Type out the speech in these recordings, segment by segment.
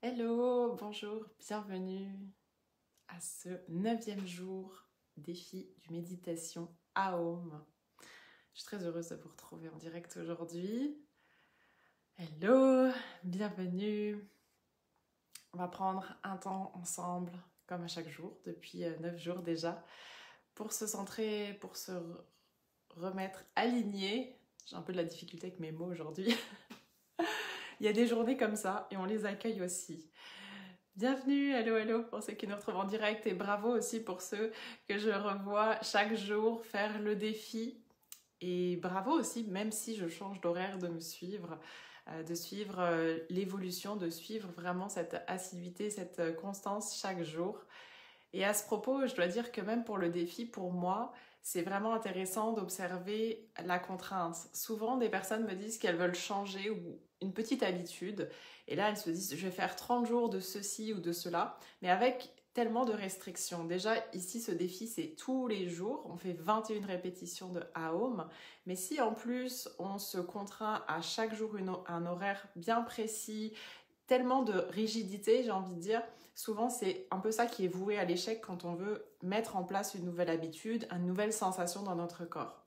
Hello, bonjour, bienvenue à ce 9e jour défi du méditation AOM. Je suis très heureuse de vous retrouver en direct aujourd'hui. Hello, bienvenue. On va prendre un temps ensemble, comme à chaque jour, depuis 9 jours déjà, pour se centrer, pour se remettre aligné. J'ai un peu de la difficulté avec mes mots aujourd'hui. Il y a des journées comme ça et on les accueille aussi. Bienvenue, hello hello pour ceux qui nous retrouvent en direct et bravo aussi pour ceux que je revois chaque jour faire le défi. Et bravo aussi, même si je change d'horaire, de me suivre, de suivre l'évolution, de suivre vraiment cette assiduité, cette constance chaque jour. Et à ce propos, je dois dire que même pour le défi, pour moi, c'est vraiment intéressant d'observer la contrainte. Souvent, des personnes me disent qu'elles veulent changer ou une petite habitude. Et là, elles se disent, je vais faire 30 jours de ceci ou de cela, mais avec tellement de restrictions. Déjà, ici, ce défi, c'est tous les jours. On fait 21 répétitions de AOM. Mais si en plus, on se contraint à chaque jour un horaire bien précis, tellement de rigidité, j'ai envie de dire, souvent c'est un peu ça qui est voué à l'échec quand on veut mettre en place une nouvelle habitude, une nouvelle sensation dans notre corps.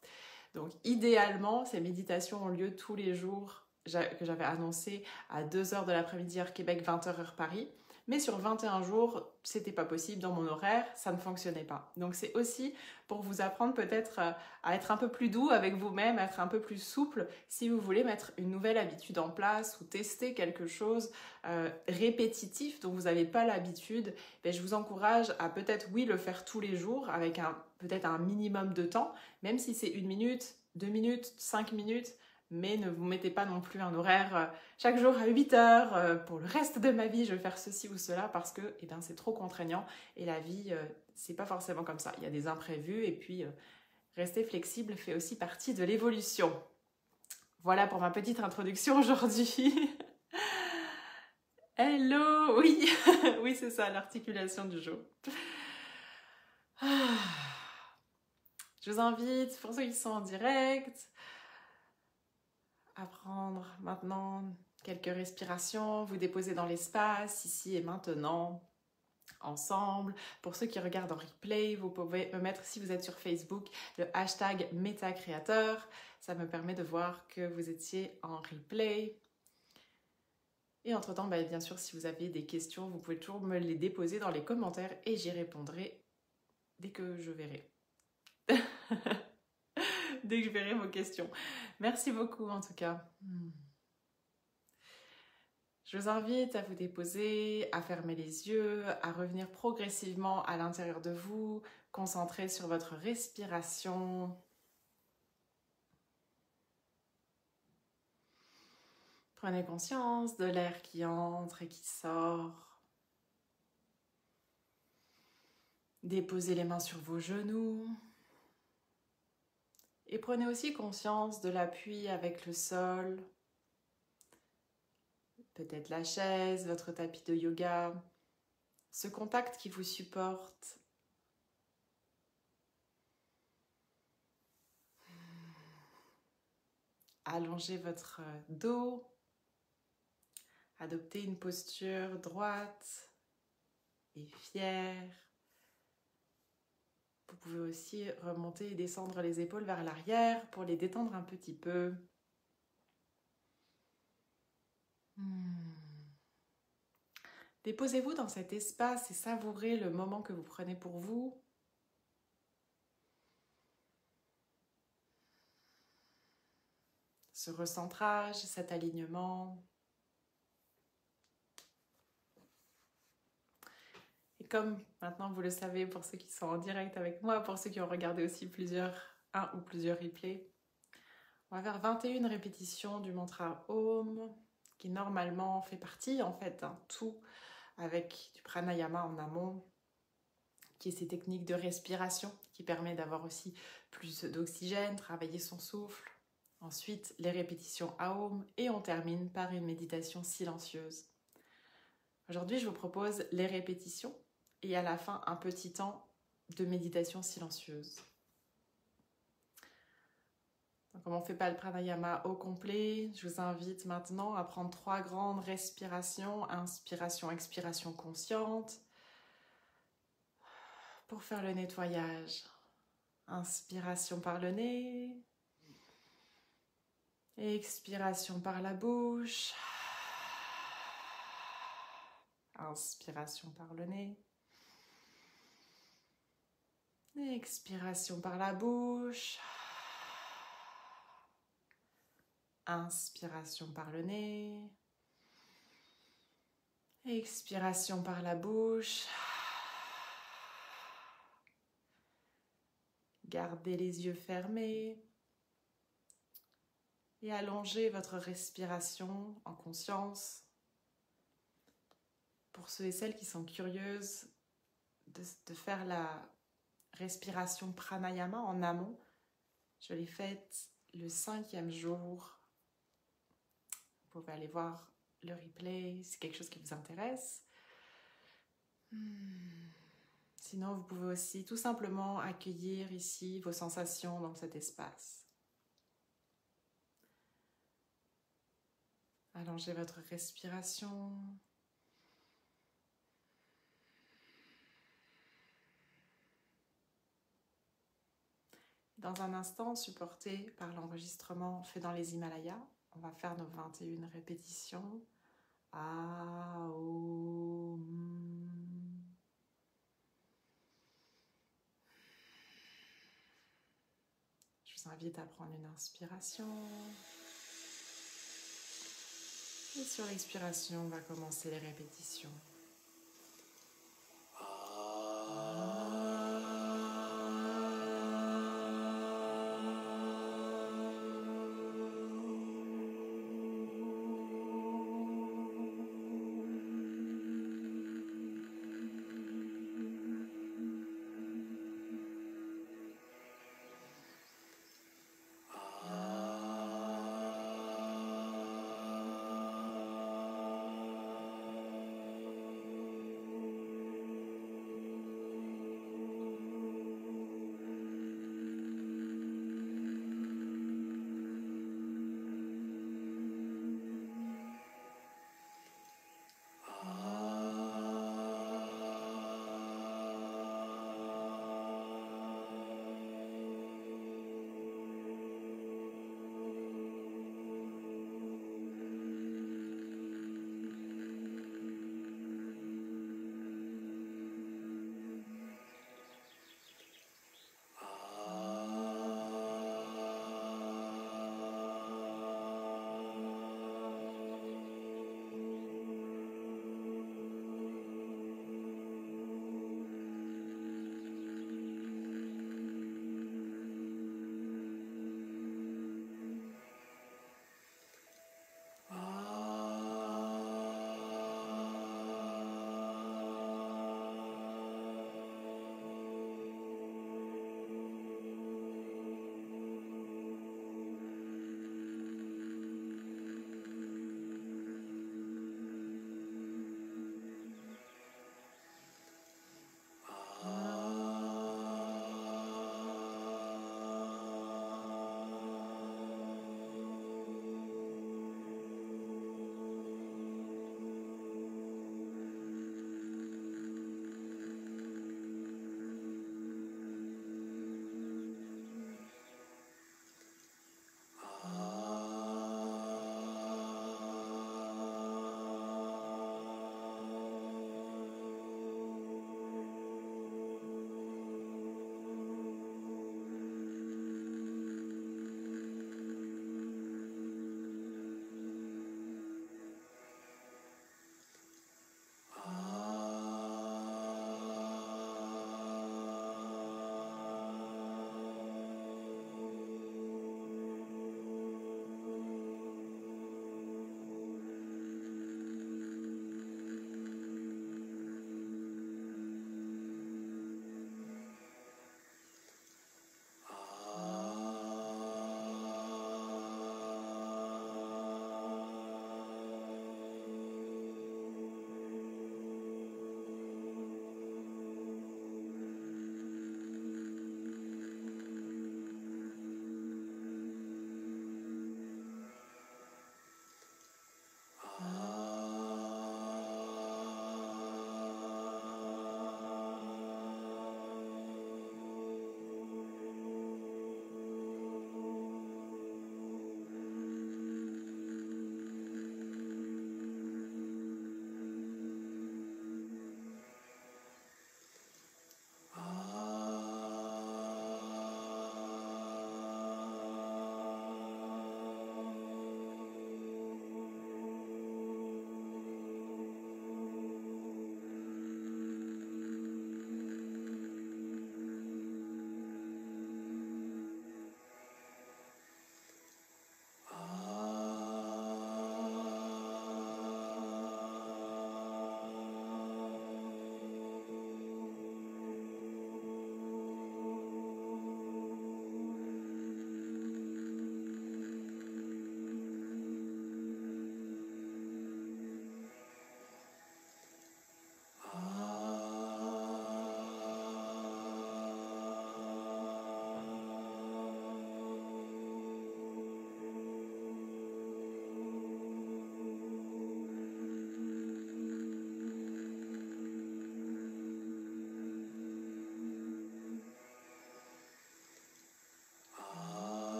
Donc idéalement, ces méditations ont lieu tous les jours que j'avais annoncé à 2h de l'après-midi heure Québec, 20h heure Paris. Mais sur 21 jours, c'était pas possible dans mon horaire, ça ne fonctionnait pas. Donc c'est aussi pour vous apprendre peut-être à être un peu plus doux avec vous-même, à être un peu plus souple si vous voulez mettre une nouvelle habitude en place ou tester quelque chose répétitif dont vous n'avez pas l'habitude. Je vous encourage à peut-être oui le faire tous les jours avec peut-être un minimum de temps, même si c'est 1 minute, 2 minutes, 5 minutes, mais ne vous mettez pas non plus un horaire chaque jour à 8 heures, pour le reste de ma vie je vais faire ceci ou cela parce que c'est trop contraignant et la vie c'est pas forcément comme ça. Il y a des imprévus et puis rester flexible fait aussi partie de l'évolution. Voilà pour ma petite introduction aujourd'hui. Hello, oui, oui c'est ça l'articulation du jour. Je vous invite, pour ceux qui sont en direct, à prendre maintenant quelques respirations, vous déposer dans l'espace, ici et maintenant, ensemble. Pour ceux qui regardent en replay, vous pouvez me mettre, si vous êtes sur Facebook, le hashtag MetaCréateur. Ça me permet de voir que vous étiez en replay. Et entre-temps, bien sûr, si vous avez des questions, vous pouvez toujours me les déposer dans les commentaires et j'y répondrai dès que je verrai. Dès que je verrai vos questions. Merci beaucoup en tout cas. Je vous invite à vous déposer, à fermer les yeux, à revenir progressivement à l'intérieur de vous, concentrer sur votre respiration. Prenez conscience de l'air qui entre et qui sort. Déposez les mains sur vos genoux. Et prenez aussi conscience de l'appui avec le sol, peut-être la chaise, votre tapis de yoga, ce contact qui vous supporte. Allongez votre dos, adoptez une posture droite et fière. Vous pouvez aussi remonter et descendre les épaules vers l'arrière pour les détendre un petit peu. Déposez-vous dans cet espace et savourez le moment que vous prenez pour vous. Ce recentrage, cet alignement. Et comme maintenant vous le savez pour ceux qui sont en direct avec moi, pour ceux qui ont regardé aussi un ou plusieurs replays, on va faire 21 répétitions du mantra Om, qui normalement fait partie en fait d'un tout avec du pranayama en amont, qui est ces techniques de respiration qui permet d'avoir aussi plus d'oxygène, travailler son souffle. Ensuite, les répétitions Aum et on termine par une méditation silencieuse. Aujourd'hui, je vous propose les répétitions et à la fin, un petit temps de méditation silencieuse. Comme on ne fait pas le pranayama au complet, je vous invite maintenant à prendre 3 grandes respirations, inspiration, expiration consciente, pour faire le nettoyage. Inspiration par le nez, expiration par la bouche, inspiration par le nez, expiration par la bouche. Inspiration par le nez, expiration par la bouche. Gardez les yeux fermés et allongez votre respiration en conscience. Pour ceux et celles qui sont curieuses de faire la respiration pranayama en amont, je l'ai faite le 5e jour. Vous pouvez aller voir le replay si c'est quelque chose qui vous intéresse. Sinon, vous pouvez aussi tout simplement accueillir ici vos sensations dans cet espace. Allongez votre respiration. Dans un instant, supporté par l'enregistrement fait dans les Himalayas, on va faire nos 21 répétitions. Aum. Je vous invite à prendre une inspiration. Et sur l'expiration, on va commencer les répétitions.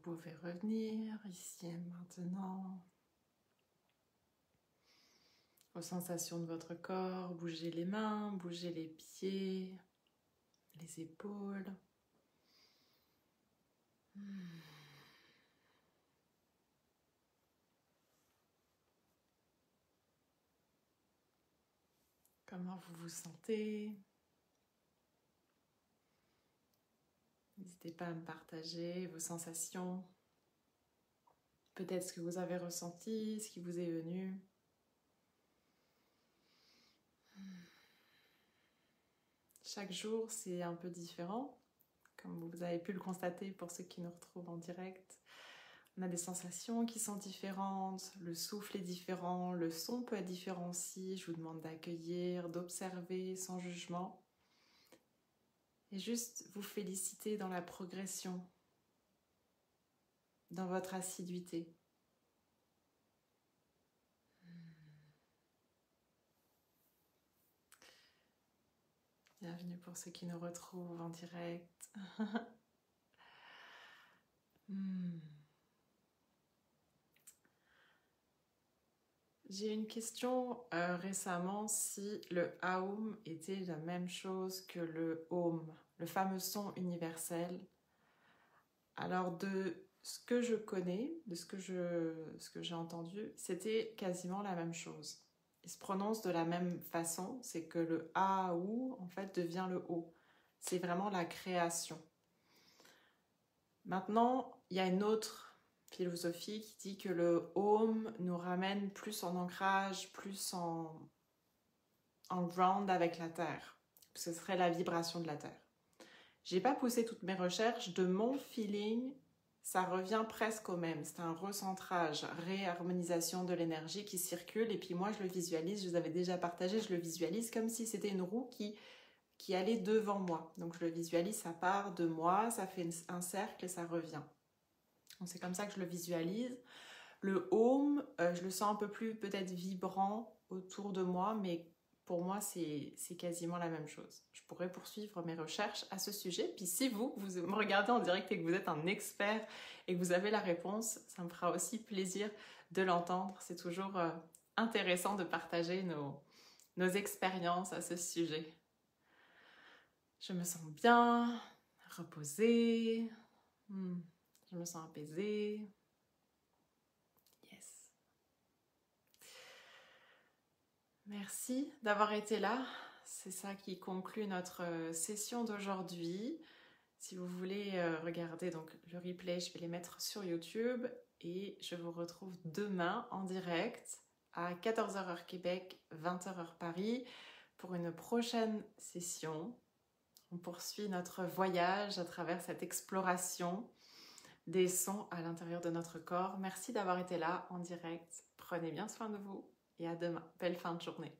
pouvez revenir ici et maintenant aux sensations de votre corps. Bougez les mains, bougez les pieds, les épaules. Comment vous vous sentez? N'hésitez pas à me partager vos sensations. Peut-être ce que vous avez ressenti, ce qui vous est venu. Chaque jour, c'est un peu différent, comme vous avez pu le constater pour ceux qui nous retrouvent en direct. On a des sensations qui sont différentes, le souffle est différent, le son peut être différent aussi. Je vous demande d'accueillir, d'observer sans jugement. Et juste vous féliciter dans la progression, dans votre assiduité. Bienvenue pour ceux qui nous retrouvent en direct. J'ai une question récemment, si le Aum était la même chose que le Om, le fameux son universel. Alors de ce que je connais, de ce que j'ai entendu, c'était quasiment la même chose. Il se prononce de la même façon, c'est que le A ou en fait devient le O. C'est vraiment la création. Maintenant, il y a une autre philosophie qui dit que le Om nous ramène plus en ancrage, plus en ground avec la terre. Ce serait la vibration de la terre. J'ai pas poussé toutes mes recherches, de mon feeling, ça revient presque au même. C'est un recentrage, réharmonisation de l'énergie qui circule. Et puis moi, je le visualise, je vous avais déjà partagé, je le visualise comme si c'était une roue qui allait devant moi. Donc je le visualise, ça part de moi, ça fait un cercle et ça revient. Donc c'est comme ça que je le visualise. Le Om, je le sens un peu plus peut-être vibrant autour de moi, mais pour moi, c'est quasiment la même chose. Je pourrais poursuivre mes recherches à ce sujet. Puis si vous me regardez en direct et que vous êtes un expert et que vous avez la réponse, ça me fera aussi plaisir de l'entendre. C'est toujours intéressant de partager nos expériences à ce sujet. Je me sens bien, reposée, je me sens apaisée. Yes. Merci d'avoir été là. C'est ça qui conclut notre session d'aujourd'hui. Si vous voulez regarder donc le replay, je vais les mettre sur YouTube et je vous retrouve demain en direct à 14h heure Québec, 20h heure Paris pour une prochaine session. On poursuit notre voyage à travers cette exploration des sons à l'intérieur de notre corps. Merci d'avoir été là en direct. Prenez bien soin de vous et à demain. Belle fin de journée.